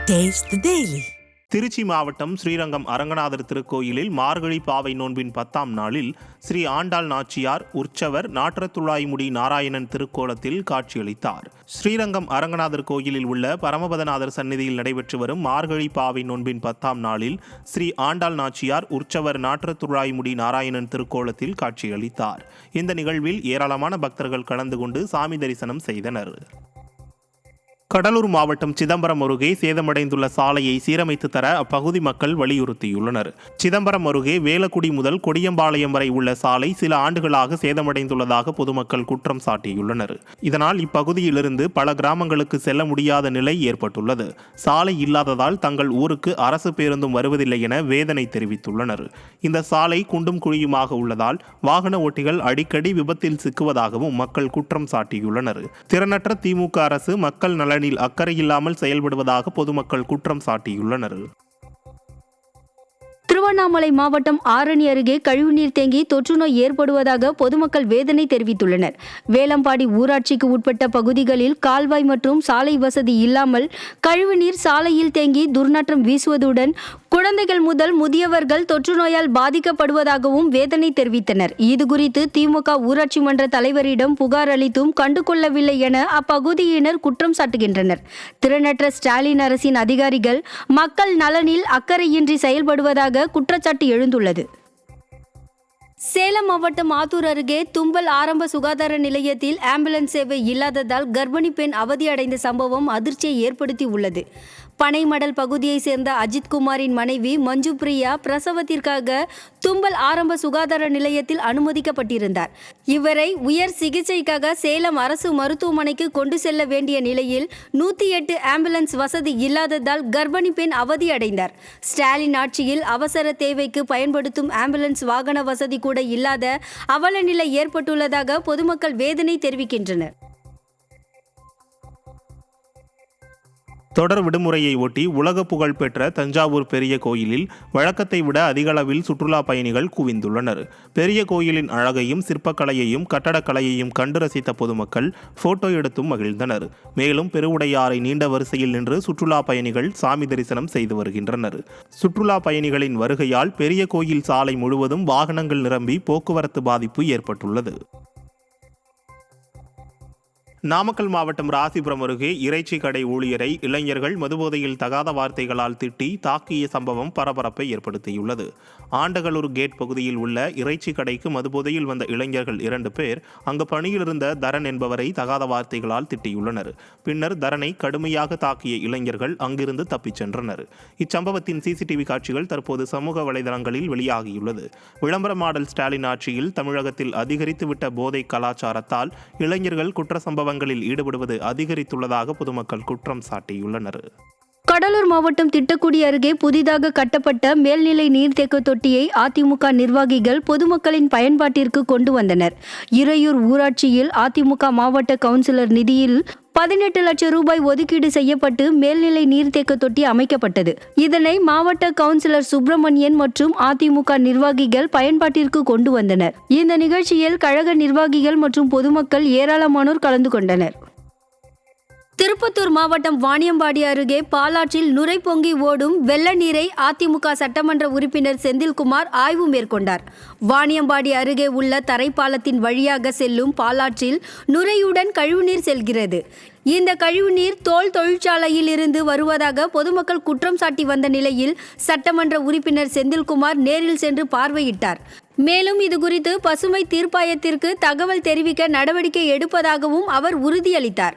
Taste the Daily. Trichy மாவட்டம் ஸ்ரீரங்கம் அரங்கநாதர் திருக்கோயிலில் மார்கழி பாவை நோன்பின் 10ஆம் நாளில் ஸ்ரீ ஆண்டாள் நாச்சியார் உற்சவர் நாற்றத்துழாய்முடி நாராயணன் திருக்கோலத்தில் காட்சியளித்தார். ஸ்ரீரங்கம் அரங்கநாதர் கோயிலில் உள்ள பரமபதநாதர் சந்நிதியில் நடைபெற்று வரும் மார்கழி பாவை நோன்பின் 10ஆம் நாளில் ஸ்ரீ ஆண்டாள் நாச்சியார் உற்சவர் நாற்றத்துழாய்முடி நாராயணன் திருக்கோலத்தில் காட்சியளித்தார். இந்த நிகழ்வில் ஏராளமான பக்தர்கள் கலந்து கொண்டு சாமி தரிசனம் செய்தனர். கடலூர் மாவட்டம் சிதம்பரம் அருகே சேதமடைந்துள்ள சாலையை சீரமைத்து தர அப்பகுதி மக்கள் வலியுறுத்தியுள்ளனர். சிதம்பரம் அருகே வேலக்குடி முதல் கொடியம்பாளையம் வரை உள்ள சாலை சில ஆண்டுகளாக சேதமடைந்துள்ளதாக பொதுமக்கள் குற்றம் சாட்டியுள்ளனர். இதனால் இப்பகுதியிலிருந்து பல கிராமங்களுக்கு செல்ல முடியாத நிலை ஏற்பட்டுள்ளது. சாலை இல்லாததால் தங்கள் ஊருக்கு அரசு பேருந்தும் வருவதில்லை என வேதனை தெரிவித்துள்ளனர். இந்த சாலை குண்டும் குழியுமாக உள்ளதால் வாகன ஓட்டிகள் அடிக்கடி விபத்தில் சிக்குவதாகவும் மக்கள் குற்றம் சாட்டியுள்ளனர். திறனற்ற திமுக அரசு மக்கள் நலனில் அக்கறையில்லாமல் செயல்படுவதாக பொதுமக்கள் குற்றம் சாட்டியுள்ளனர். திருவண்ணாமலை மாவட்டம் ஆரணி அருகே கழிவுநீர் தேங்கி தொற்றுநோய் ஏற்படுவதாக பொதுமக்கள் வேதனை தெரிவித்துள்ளனர். வேலம்பாடி ஊராட்சிக்கு உட்பட்ட பகுதிகளில் கால்வாய் மற்றும் சாலை வசதி இல்லாமல் கழிவுநீர் சாலையில் தேங்கி துர்நாற்றம் வீசுவதுடன் குழந்தைகள் முதல் முதியவர்கள் தொற்றுநோயால் பாதிக்கப்படுவதாகவும் வேதனை தெரிவித்தனர். இதுகுறித்து திமுக ஊராட்சி மன்ற தலைவரிடம் புகார் அளித்தும் கண்டுகொள்ளவில்லை என அப்பகுதியினர் குற்றம் சாட்டுகின்றனர். திறனற்ற ஸ்டாலின் அரசின் அதிகாரிகள் மக்கள் நலனில் அக்கறையின்றி செயல்படுவதாக குற்றச்சாட்டு எழுந்துள்ளது. சேலம் மாவட்டம் ஆத்தூர் அருகே தும்பல் ஆரம்ப சுகாதார நிலையத்தில் ஆம்புலன்ஸ் சேவை இல்லாததால் கர்ப்பிணி பெண் அவதியடைந்த சம்பவம் அதிர்ச்சியை ஏற்படுத்தி உள்ளது. பனைமடல் பகுதியை சேர்ந்த அஜித்குமாரின் மனைவி மஞ்சு பிரியா பிரசவத்திற்காக தும்பல் ஆரம்ப சுகாதார நிலையத்தில் அனுமதிக்கப்பட்டிருந்தார். இவரை உயர் சிகிச்சைக்காக சேலம் அரசு மருத்துவமனைக்கு கொண்டு செல்ல வேண்டிய நிலையில் 108 ஆம்புலன்ஸ் வசதி இல்லாததால் கர்ப்பிணி பெண் அவதியடைந்தார். ஸ்டாலின் ஆட்சியில் அவசர தேவைக்கு பயன்படுத்தும் ஆம்புலன்ஸ் வாகன வசதி கூட இல்லாத அவல நிலை ஏற்பட்டுள்ளதாக பொதுமக்கள் வேதனை தெரிவிக்கின்றனர். தொடர் விடுமுறையை ஒட்டி உலக புகழ் பெற்ற தஞ்சாவூர் பெரிய கோயிலில் வழக்கத்தை விட அதிகளவில் சுற்றுலா பயணிகள் குவிந்துள்ளனர். பெரிய கோயிலின் அழகையும் சிற்பக்கலையையும் கட்டடக்கலையையும் கண்டு ரசித்த பொதுமக்கள் போட்டோ எடுத்தும் மகிழ்ந்தனர். மேலும் பெருவுடையாறை நீண்ட வரிசையில் நின்று சுற்றுலா பயணிகள் சாமி தரிசனம் செய்து வருகின்றனர். சுற்றுலா பயணிகளின் வருகையால் பெரிய கோயில் சாலை முழுவதும் வாகனங்கள் நிரம்பி போக்குவரத்து பாதிப்பு ஏற்பட்டுள்ளது. நாமக்கல் மாவட்டம் ராசிபுரம் அருகே இறைச்சி கடை ஊழியரை இளைஞர்கள் மதுபோதையில் தகாத வார்த்தைகளால் திட்டி தாக்கிய சம்பவம் பரபரப்பை ஏற்படுத்தியுள்ளது. ஆண்டகலூர் கேட் பகுதியில் உள்ள இறைச்சி கடைக்கு மதுபோதையில் வந்த இளைஞர்கள் 2 பேர் அங்கு பணியில் இருந்த தரன் என்பவரை தகாத வார்த்தைகளால் திட்டியுள்ளனர். பின்னர் தரனை கடுமையாக தாக்கிய இளைஞர்கள் அங்கிருந்து தப்பிச் சென்றனர். இச்சம்பவத்தின் சிசிடிவி காட்சிகள் தற்போது சமூக வலைதளங்களில் வெளியாகியுள்ளது. விளம்பர மாடல் ஸ்டாலின் ஆட்சியில் தமிழகத்தில் அதிகரித்துவிட்ட போதை கலாச்சாரத்தால் இளைஞர்கள் குற்ற சம்பவங்களில் ஈடுபடுவது அதிகரித்துள்ளதாக பொதுமக்கள் குற்றம் சாட்டியுள்ளனர். கடலூர் மாவட்டம் திட்டக்குடி அருகே புதிதாக கட்டப்பட்ட மேல்நிலை நீர்த்தேக்க தொட்டியை அதிமுக நிர்வாகிகள் பொதுமக்களின் பயன்பாட்டிற்கு கொண்டு வந்தனர். இறையூர் ஊராட்சியில் அதிமுக மாவட்ட கவுன்சிலர் நிதியில் 18 லட்சம் ரூபாய் ஒதுக்கீடு செய்யப்பட்டு மேல்நிலை நீர்த்தேக்க தொட்டி அமைக்கப்பட்டது. இதனை மாவட்ட கவுன்சிலர் சுப்பிரமணியன் மற்றும் அதிமுக நிர்வாகிகள் பயன்பாட்டிற்கு கொண்டு வந்தனர். இந்த நிகழ்ச்சியில் கழக நிர்வாகிகள் மற்றும் பொதுமக்கள் ஏராளமானோர் கலந்து கொண்டனர். திருப்பத்தூர் மாவட்டம் வாணியம்பாடி அருகே பாலாற்றில் நுரை பொங்கி ஓடும் வெள்ள நீரை அதிமுக சட்டமன்ற உறுப்பினர் செந்தில்குமார் ஆய்வு மேற்கொண்டார். வாணியம்பாடி அருகே உள்ள தரைப்பாலத்தின் வழியாக செல்லும் பாலாற்றில் நுரையுடன் கழிவுநீர் செல்கிறது. இந்த கழிவுநீர் தோல் தொழிற்சாலையில் இருந்து வருவதாக பொதுமக்கள் குற்றம் சாட்டி வந்த நிலையில் சட்டமன்ற உறுப்பினர் செந்தில்குமார் நேரில் சென்று பார்வையிட்டார். மேலும் இதுகுறித்து பசுமை தீர்ப்பாயத்திற்கு தகவல் தெரிவிக்க நடவடிக்கை எடுப்பதாகவும் அவர் உறுதியளித்தார்.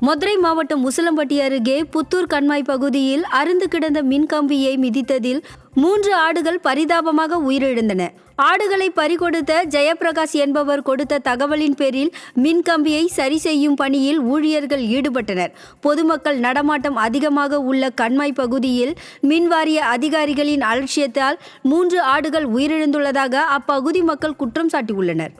மதுரை மாவட்டம் உசிலம்பட்டி அருகே புத்தூர் கண்மாய் பகுதியில் அறுந்து கிடந்த மின்கம்பியை மிதித்ததில் 3 ஆடுகள் பரிதாபமாக உயிரிழந்தன. ஆடுகளை பறிகொடுத்த ஜெயபிரகாஷ் என்பவர் கொடுத்த தகவலின் பேரில் மின்கம்பியை சரி செய்யும் பணியில் ஊழியர்கள் ஈடுபட்டனர். பொதுமக்கள் நடமாட்டம் அதிகமாக உள்ள கண்மாய் பகுதியில் மின்வாரிய அதிகாரிகளின் அலட்சியத்தால் 3 ஆடுகள் உயிரிழந்துள்ளதாக அப்பகுதி மக்கள் குற்றம் சாட்டியுள்ளனர்.